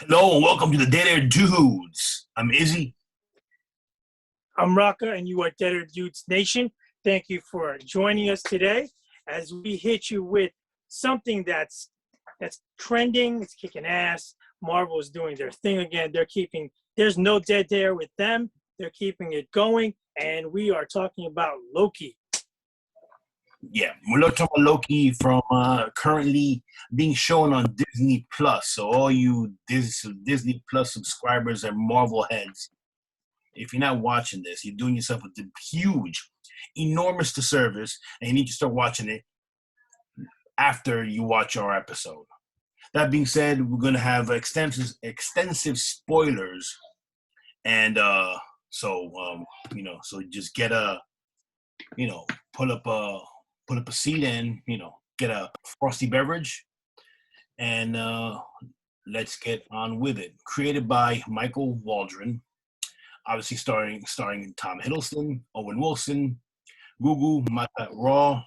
Hello and welcome to the Dead Air Dudes. I'm Izzy. I'm Raka, and you are Deader Dudes Nation. Thank you for joining us today as we hit you with something that's trending. It's kicking ass. Marvel is doing their thing again. There's no dead there with them. They're keeping it going, and we are talking about Loki. Yeah, we're talking about Loki from currently being shown on Disney Plus. So all you Disney Plus subscribers and Marvel heads, if you're not watching this, you're doing yourself a huge, enormous disservice, and you need to start watching it after you watch our episode. That being said, we're going to have extensive spoilers, and so just get pull up a seat and get a frosty beverage, and let's get on with it. Created by Michael Waldron, obviously starring Tom Hiddleston, Owen Wilson, Gugu Mbatha Raw,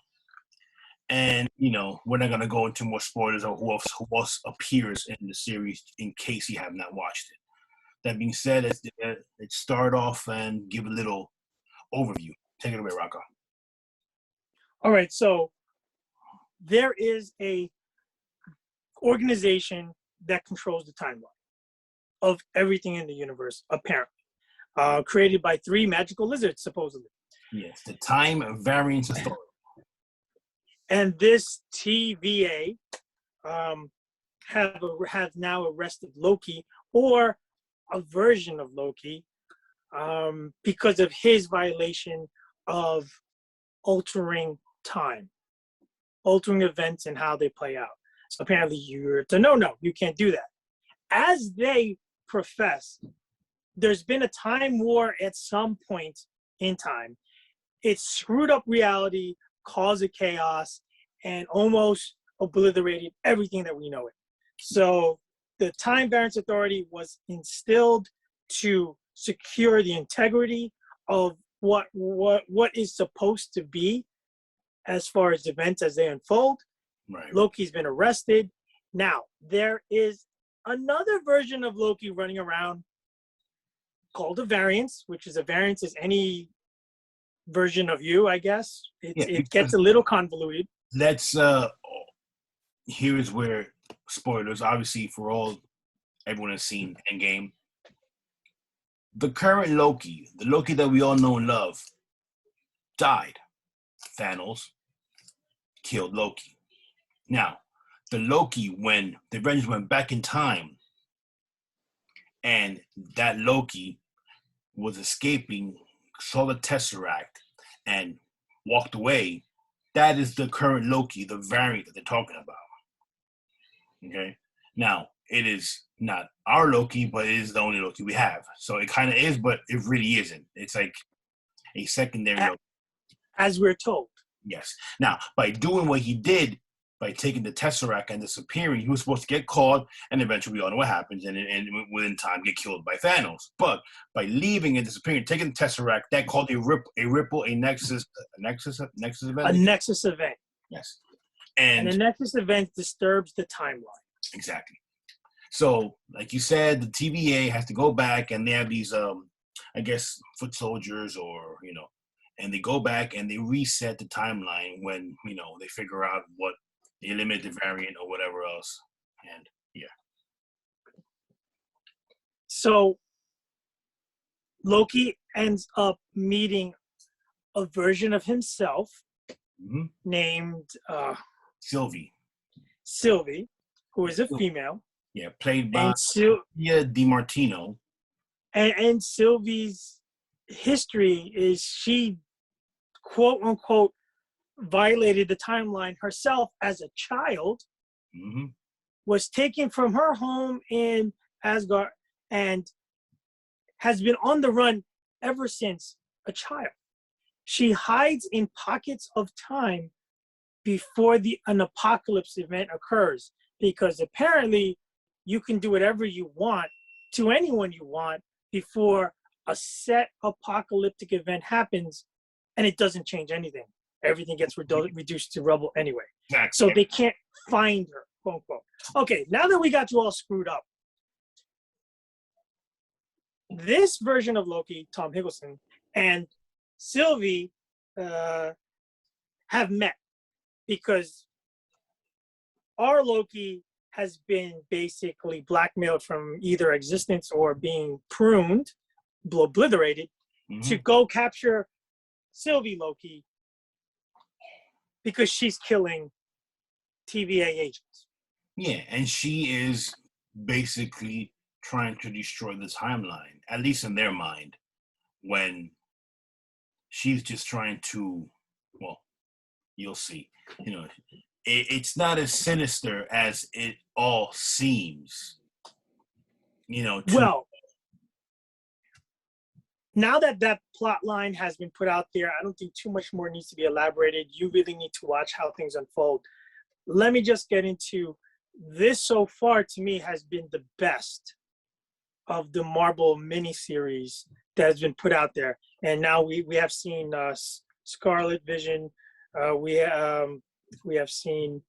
and we're not gonna go into more spoilers of who else appears in the series in case you have not watched it. That being said, let's start off and give a little overview. Take it away, Rocco. All right, so there is a organization that controls the timeline of everything in the universe, apparently. Created by 3 magical lizards, supposedly. Yes, the Time Variance Authority. And this TVA have now arrested Loki, or a version of Loki, because of his violation of altering time, altering events and how they play out. So apparently it's a no, you can't do that. As they profess, there's been a time war at some point in time. It screwed up reality, caused a chaos, and almost obliterated everything that we know it. So the Time Variance Authority was instilled to secure the integrity of what is supposed to be as far as events as they unfold. Right. Loki's been arrested. Now, there is another version of Loki running around called a variance, which is a variance is any version of you, I guess. It gets a little convoluted. Let's here's where spoilers, obviously, for everyone has seen Endgame. The current Loki, the Loki that we all know and love, died. Thanos killed Loki. Now, the Loki, when the Avengers went back in time, and that Loki was escaping, saw the Tesseract, and walked away, that is the current Loki, the variant that they're talking about. Okay? Now, it is not our Loki, but it is the only Loki we have. So it kind of is, but it really isn't. It's like a secondary Loki. As we're told. Yes. Now, by doing what he did, by taking the Tesseract and disappearing, he was supposed to get caught, and eventually we all know what happens, and within time get killed by Thanos. But by leaving and disappearing, taking the Tesseract, that called a nexus event? A nexus event. Yes. And a nexus event disturbs the timeline. Exactly. So, like you said, the TVA has to go back, and they have these, I guess, foot soldiers, or, and they go back and they reset the timeline when, they figure out what they eliminate the variant or whatever else. And yeah. So Loki ends up meeting a version of himself named Sylvie, who is a female. Yeah, played by Sophia DiMartino. And Sylvie's history is she, quote unquote, violated the timeline herself as a child, was taken from her home in Asgard, and has been on the run ever since a child. She hides in pockets of time before an apocalypse event occurs, because apparently you can do whatever you want to anyone you want before a set apocalyptic event happens, and it doesn't change anything. Everything gets reduced to rubble anyway. Exactly. So they can't find her, quote unquote. Okay, now that we got you all screwed up, this version of Loki, Tom Hiddleston, and Sylvie have met because our Loki has been basically blackmailed from either existence or being pruned, obliterated, to go capture Sylvie Loki because she's killing TVA agents. Yeah, and she is basically trying to destroy the timeline, at least in their mind, when she's just trying to, well, you'll see. You know, it's not as sinister as it all seems. You know, well, now that that plot line has been put out there, I don't think too much more needs to be elaborated. You really need to watch how things unfold. Let me just get into this. So far, to me, has been the best of the Marvel miniseries that has been put out there. And now we have seen Scarlet Vision. We have seen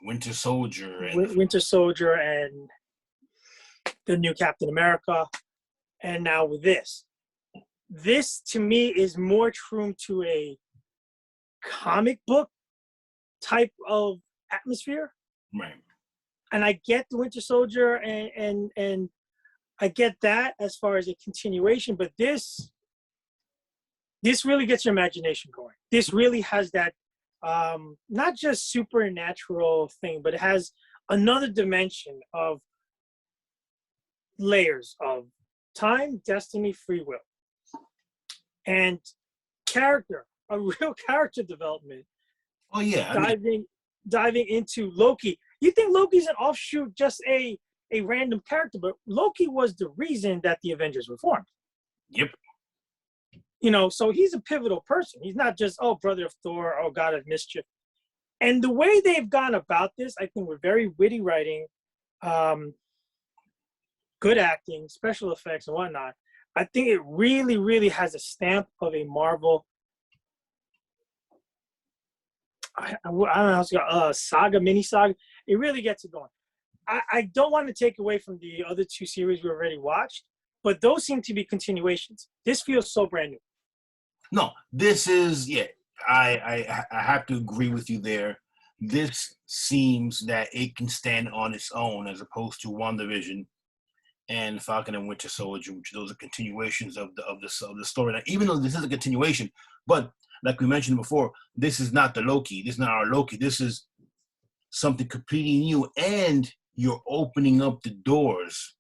Winter Soldier and the new Captain America. And now with this to me is more true to a comic book type of atmosphere. Right. And I get the Winter Soldier and I get that as far as a continuation, but this really gets your imagination going. This really has that not just supernatural thing, but it has another dimension of layers of time, destiny, free will, and character, a real character development. Oh yeah, diving into Loki. You think Loki's an offshoot, just a random character, but Loki was the reason that the Avengers were formed. Yep. You know, so he's a pivotal person. He's not just, oh, brother of Thor, oh, god of mischief. And the way they've gone about this, I think, with very witty writing, good acting, special effects, and whatnot, I think it really, really has a stamp of a Marvel. I don't know how it's called, saga, mini saga. It really gets it going. I don't want to take away from the other two series we already watched, but those seem to be continuations. This feels so brand new. No, this is, yeah, I have to agree with you there. This seems that it can stand on its own as opposed to WandaVision and Falcon and Winter Soldier, which those are continuations of the story. Now, even though this is a continuation, but like we mentioned before, this is not the Loki. This is not our Loki. This is something completely new, and you're opening up the doors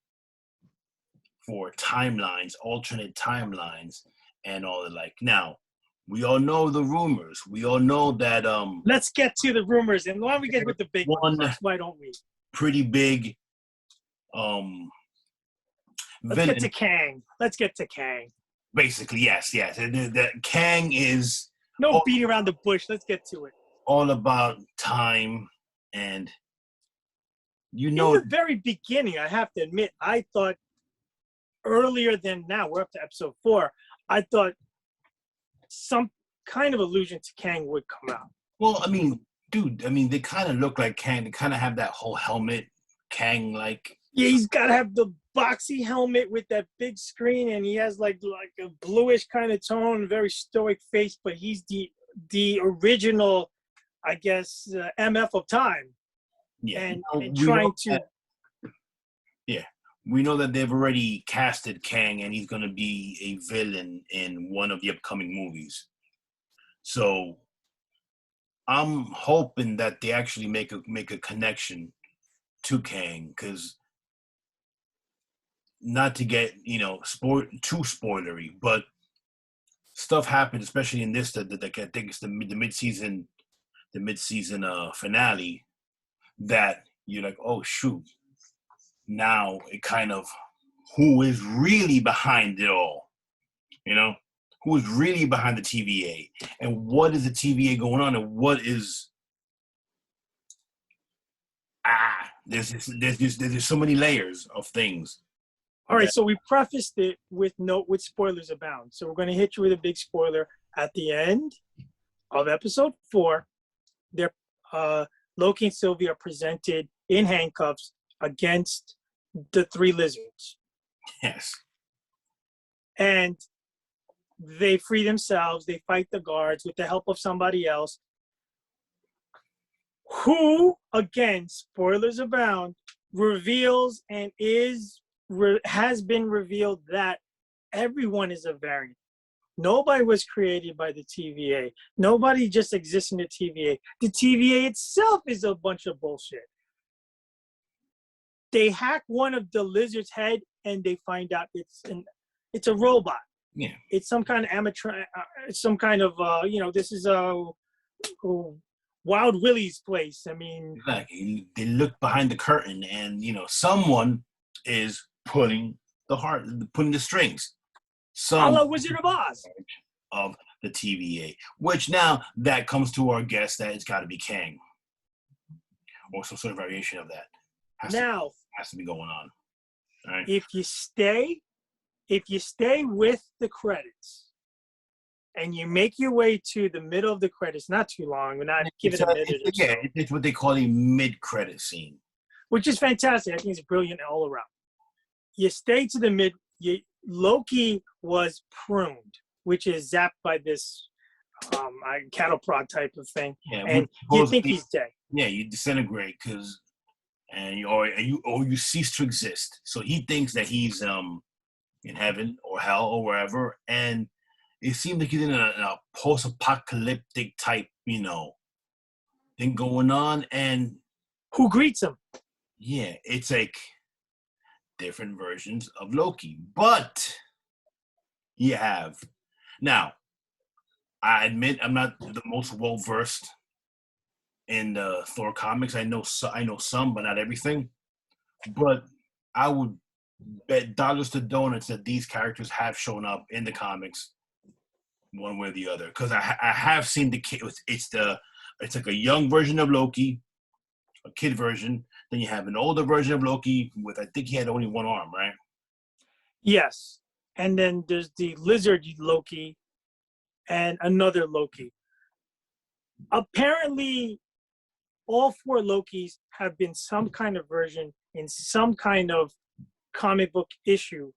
for timelines, alternate timelines, and all the like. Now, we all know the rumors. We all know that let's get to the rumors, and why don't we get with the big one first? Why don't we? Pretty big Let's get to Kang. Let's get to Kang. Basically, yes. And that Kang is no beating around the bush. Let's get to it. All about time, and in the very beginning, I have to admit, I thought earlier than now, we're up to episode 4, I thought some kind of allusion to Kang would come out. Well, I mean, dude, they kind of look like Kang. They kind of have that whole helmet, Kang-like. Yeah, he's got to have the boxy helmet with that big screen, and he has like a bluish kind of tone, very stoic face, but he's the original, I guess, MF of time. Yeah, and trying to. Yeah, we know that they've already casted Kang, and he's going to be a villain in one of the upcoming movies. So I'm hoping that they actually make a connection to Kang, because not to get too spoilery, but stuff happened, especially in this that I think it's the mid-season finale, that you're like, oh shoot, now it kind of, who is really behind it all, who is really behind the TVA, and what is the TVA going on, and what is there's so many layers of things. All right, so we prefaced it with spoilers abound. So we're going to hit you with a big spoiler at the end of episode 4. Loki and Sylvie are presented in handcuffs against the 3 lizards. Yes. And they free themselves. They fight the guards with the help of somebody else who, again, spoilers abound, reveals and has been revealed that everyone is a variant. Nobody was created by the TVA. Nobody just exists in the TVA. The TVA itself is a bunch of bullshit. They hack one of the lizard's head and they find out it's a robot. Yeah. It's some kind of amateur, some kind of, this is a Wild Willie's place. I mean, exactly. They look behind the curtain, and someone is pulling the strings. a la Wizard of Oz of the TVA. Which now that comes to our guess that it's got to be Kang, or some sort of variation of that. Has to be going on. All right. If you stay with the credits and you make your way to the middle of the credits, not too long, we're not giving a minute or so. It's what they call a mid-credit scene. Which is fantastic. I think it's brilliant all around. You stay to the mid. Loki was pruned, which is zapped by this cattle prod type of thing. Yeah, and you think he's dead. Yeah, you disintegrate you cease to exist. So he thinks that he's in heaven or hell or wherever, and it seems like he's in a post-apocalyptic type, thing going on. And who greets him? Yeah, it's like different versions of Loki, but you have now. I admit I'm not the most well versed in the Thor comics. I know some, but not everything. But I would bet dollars to donuts that these characters have shown up in the comics, one way or the other. Because I have seen the kid. It's like a young version of Loki, a kid version. Then you have an older version of Loki with, I think he had only one arm, right? Yes, and then there's the lizard Loki and another Loki. Apparently, all four Lokis have been some kind of version in some kind of comic book issue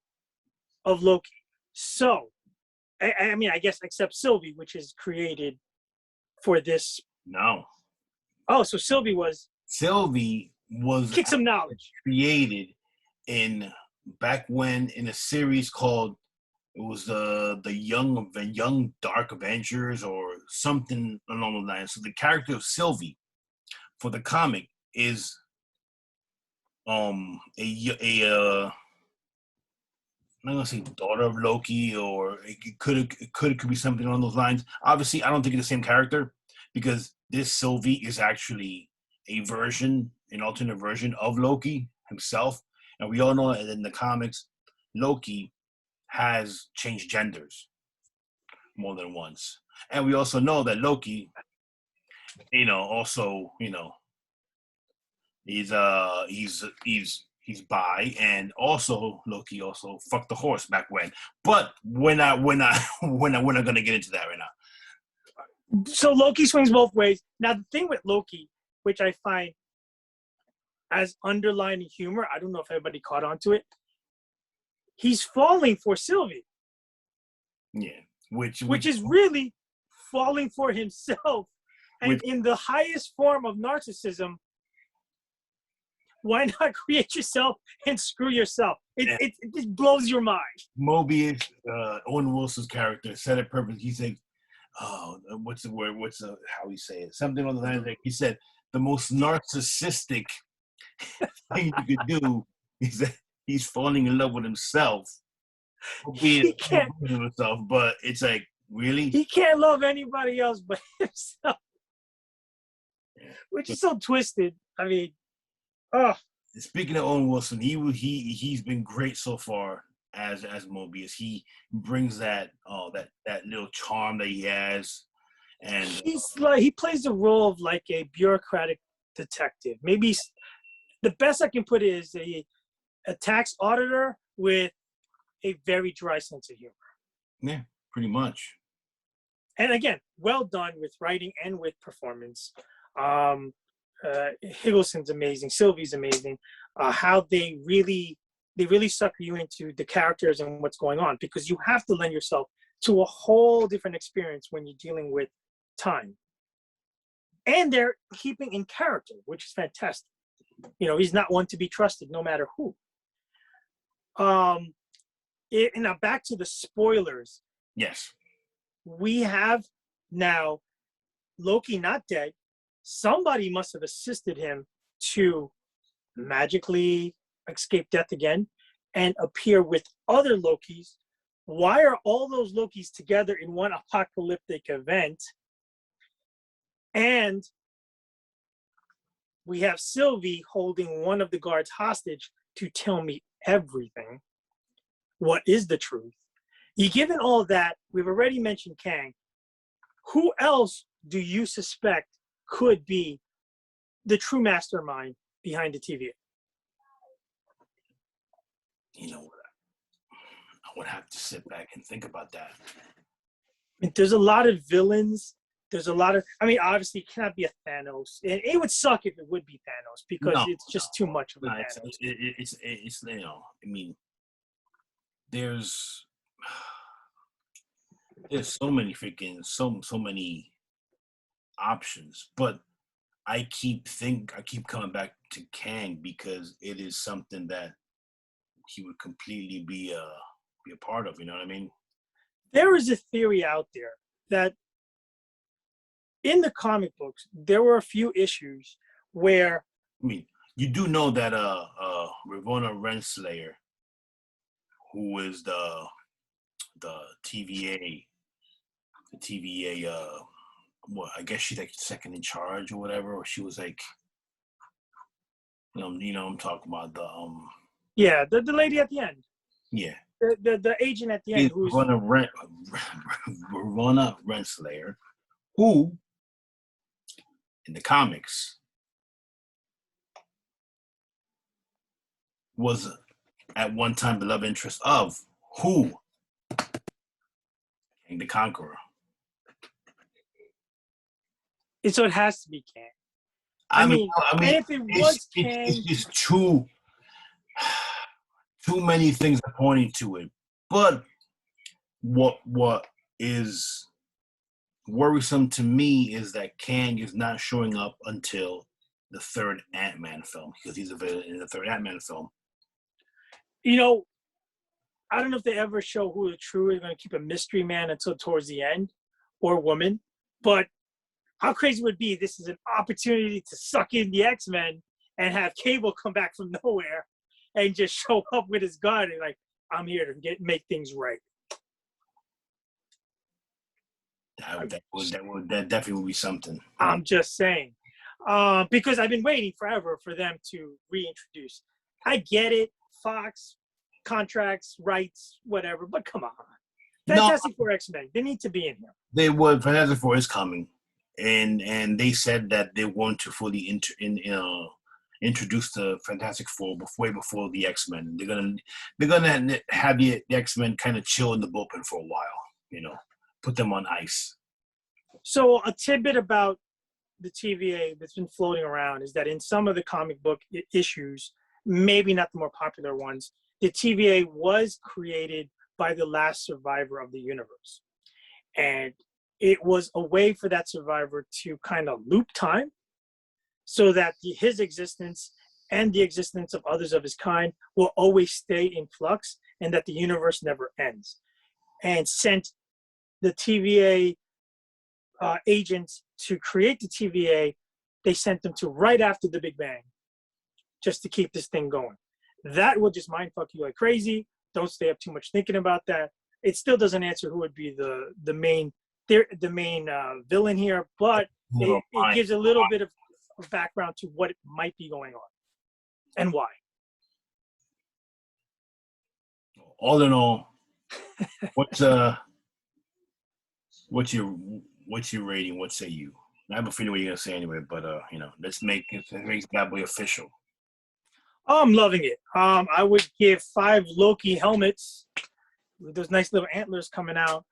of Loki. So, I mean, I guess except Sylvie, which is created for this. No. Oh, so Sylvie was kick some knowledge created back when in a series called, it was the young Dark Avengers or something along those lines. So the character of Sylvie for the comic is I'm not gonna say daughter of Loki, or it could be something along those lines. Obviously, I don't think it's the same character, because this Sylvie is actually an alternate version of Loki himself, and we all know that in the comics, Loki has changed genders more than once, and we also know that Loki, he's bi, and also Loki also fucked the horse back when. But we're not gonna get into that right now. So Loki swings both ways. Now the thing with Loki, which I find as underlining humor, I don't know if everybody caught on to it. He's falling for Sylvie. Yeah, which is really falling for himself, and in the highest form of narcissism. Why not create yourself and screw yourself? It just blows your mind. Mobius, Owen Wilson's character, said it perfectly. He said, "Oh, what's the word? How he say it? Something on the line like he said, the most narcissistic thing you could do is that he's falling in love with himself. He can't with himself, but it's like, really, he can't love anybody else but himself, which is so twisted. I mean." Speaking of Owen Wilson, he's been great so far as Mobius. He brings that little charm that he has, and he plays the role of like a bureaucratic detective. Maybe the best I can put it is a tax auditor with a very dry sense of humor. Yeah, pretty much. And again, well done with writing and with performance. Higgleson's amazing. Sylvie's amazing. How they really they really sucker you into the characters and what's going on, because you have to lend yourself to a whole different experience when you're dealing with time. And they're keeping in character, which is fantastic. He's not one to be trusted, no matter who. And now back to the spoilers. Yes. We have now Loki not dead. Somebody must have assisted him to magically escape death again and appear with other Lokis. Why are all those Lokis together in one apocalyptic event? And we have Sylvie holding one of the guards hostage to tell me everything. What is the truth? Given all that, we've already mentioned Kang. Who else do you suspect could be the true mastermind behind the TVA? You know what? I would have to sit back and think about that. There's a lot of villains. There's a lot of, obviously it cannot be a Thanos. And it would suck if it would be Thanos, because it's just too much of a Thanos. It's there's so many freaking, so many options, but I keep coming back to Kang because it is something that he would completely be a part of. You know what I mean? There is a theory out there that in the comic books there were a few issues where you do know that Ravonna Renslayer, who is the TVA, I guess she's like second in charge or whatever, or she was like, I'm talking about the the lady at the end. Yeah. The agent at the end, who's Ravonna Renslayer, who in the comics was at one time the love interest of who? Kang the Conqueror. So it has to be Kang. I mean, if it was Kang, it's just too many things are pointing to it. But what is worrisome to me is that Kang is not showing up until the third Ant-Man film, because he's a villain in the third Ant-Man film. I don't know if they ever show who the true is going to keep a mystery man until towards the end, or woman, but how crazy would it be? This is an opportunity to suck in the X-Men and have Cable come back from nowhere and just show up with his gun and like, I'm here to make things right. That definitely would be something. I'm just saying, because I've been waiting forever for them to reintroduce. I get it, Fox, contracts, rights, whatever, but come on, Fantastic Four X-Men, they need to be in here. They would. Fantastic Four is coming. And they said that they want to fully introduce the Fantastic Four way before the X-Men. They're gonna have the X-Men kind of chill in the bullpen for a while, put them on ice. So a tidbit about the TVA that's been floating around is that in some of the comic book issues, maybe not the more popular ones, the TVA was created by the last survivor of the universe. And it was a way for that survivor to kind of loop time so that his existence and the existence of others of his kind will always stay in flux, and that the universe never ends. And sent the TVA agents to create the TVA, they sent them to right after the Big Bang, just to keep this thing going. That will just mindfuck you like crazy. Don't stay up too much thinking about that. It still doesn't answer who would be the main villain here, but it gives a little bit of background to what might be going on and why. All in all, what's your rating? What say you? I have a feeling what you're gonna say anyway, but let's make bad boy official. I'm loving it. I would give 5 Loki helmets with those nice little antlers coming out.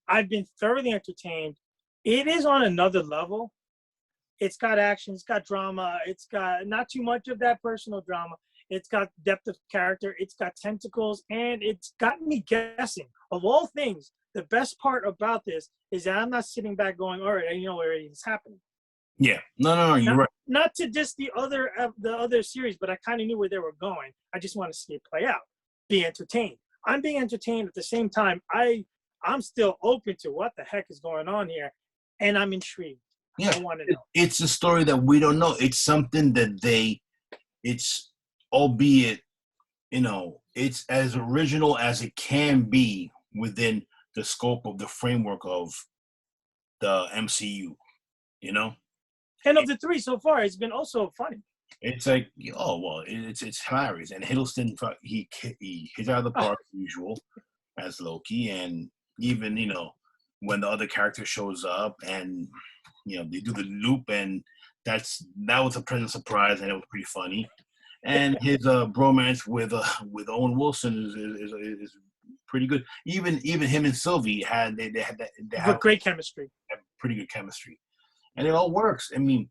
I've been thoroughly entertained. It is on another level. It's got action, it's got drama, it's got not too much of that personal drama. It's got depth of character. It's got tentacles, and it's got me guessing. Of all things, the best part about this is that I'm not sitting back going, "All right, I know already it's happening." Yeah. No. You're right. Not to diss the other series, but I kind of knew where they were going. I just want to see it play out, be entertained. I'm being entertained at the same time. I'm still open to what the heck is going on here, and I'm intrigued. Yeah. I want to know. It's a story that we don't know. It's something that it's albeit, it's as original as it can be within the scope of the framework of the MCU, And of the three so far, it's been also funny. It's like, oh well, it's hilarious. And Hiddleston, he hits out of the park as usual as Loki, and even when the other character shows up, and they do the loop, and that was a pleasant surprise, and it was pretty funny. And his bromance with Owen Wilson is pretty good. Even him and Sylvie they have great chemistry. Have pretty good chemistry, and it all works. I mean,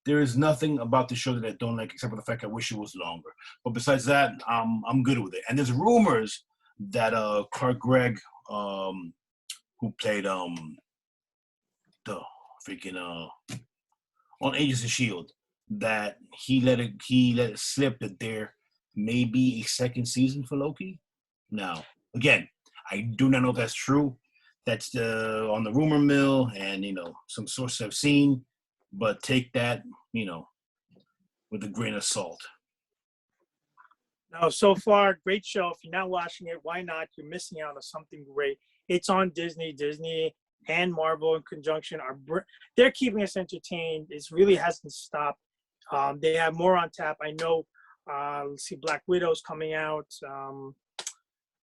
there is nothing about the show that I don't like, except for the fact I wish it was longer. But besides that, I'm good with it. And there's rumors that Clark Gregg, who played the freaking on Agents of Shield, that he let it slip that there may be a second season for Loki. Now, again, I do not know if that's true. That's on the rumor mill, and some sources I've seen. But take that, with a grain of salt. No, so far, great show. If you're not watching it, why not? You're missing out on something great. It's on Disney. Disney and Marvel in conjunction they're keeping us entertained. It really hasn't stopped. They have more on tap. I know. Let's see, Black Widow's coming out.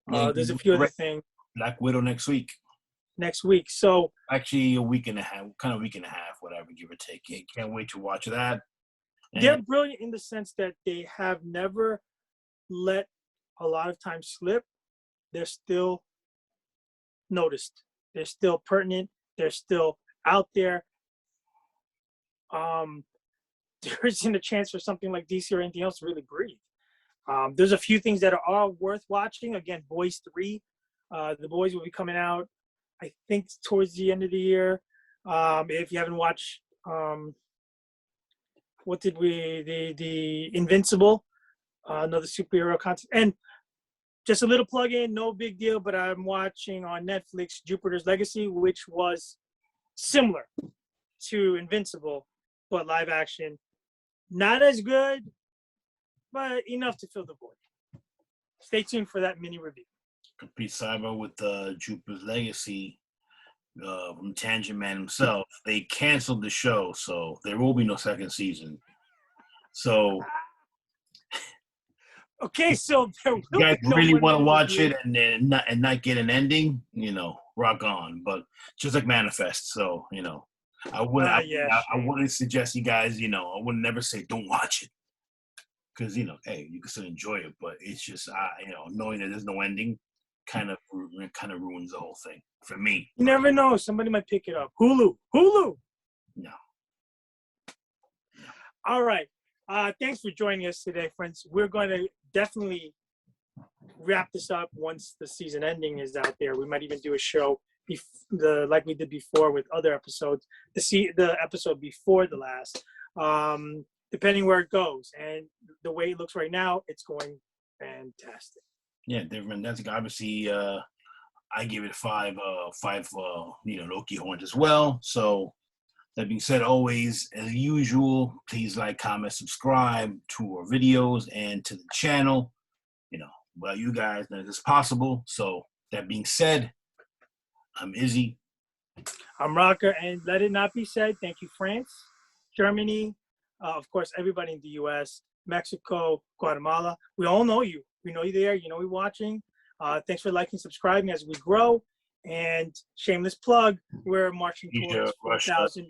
There's a few other things. Black Widow next week. So actually, a week and a half, whatever, give or take. Can't wait to watch that. They're brilliant in the sense that they have never let a lot of time slip. They're still noticed. They're still pertinent. They're still out there. There isn't a chance for something like DC or anything else to really breathe. There's a few things that are worth watching. Again, Boys 3. The Boys will be coming out, I think, towards the end of the year. If you haven't watched, the Invincible, another superhero content. And just a little plug-in, no big deal, but I'm watching on Netflix Jupiter's Legacy, which was similar to Invincible, but live action. Not as good, but enough to fill the void. Stay tuned for that mini review. Complete cyber with Jupiter's Legacy from Tangent Man himself. They canceled the show, so there will be no second season. So, okay, so if you guys really want to watch it and not get an ending, rock on. But just like Manifest, so I wouldn't suggest you guys. I would never say don't watch it, because hey, you can still enjoy it, but it's just knowing that there's no ending kind of ruins the whole thing for me. You never know. Somebody might pick it up. Hulu. No. All right. Thanks for joining us today, friends. We're going to definitely wrap this up once the season ending is out there. We might even do a show like we did before with other episodes. The episode before the last, depending where it goes. And the way it looks right now, it's going fantastic. Yeah, different. That's obviously. I give it five Loki horns as well. So that being said, always as usual, please like, comment, subscribe to our videos and to the channel. Well, you guys know this is possible. So that being said, I'm Izzy. I'm Rocker, and let it not be said. Thank you, France, Germany, of course, everybody in the U.S., Mexico, Guatemala. We all know you. We know you there. We're watching. Thanks for liking, subscribing as we grow. And shameless plug, we're marching towards 4,000.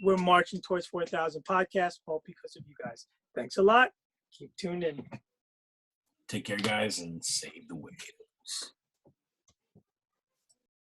We're marching towards 4,000 podcasts, all because of you guys. Thanks a lot. Keep tuned in. Take care, guys, and save the whales.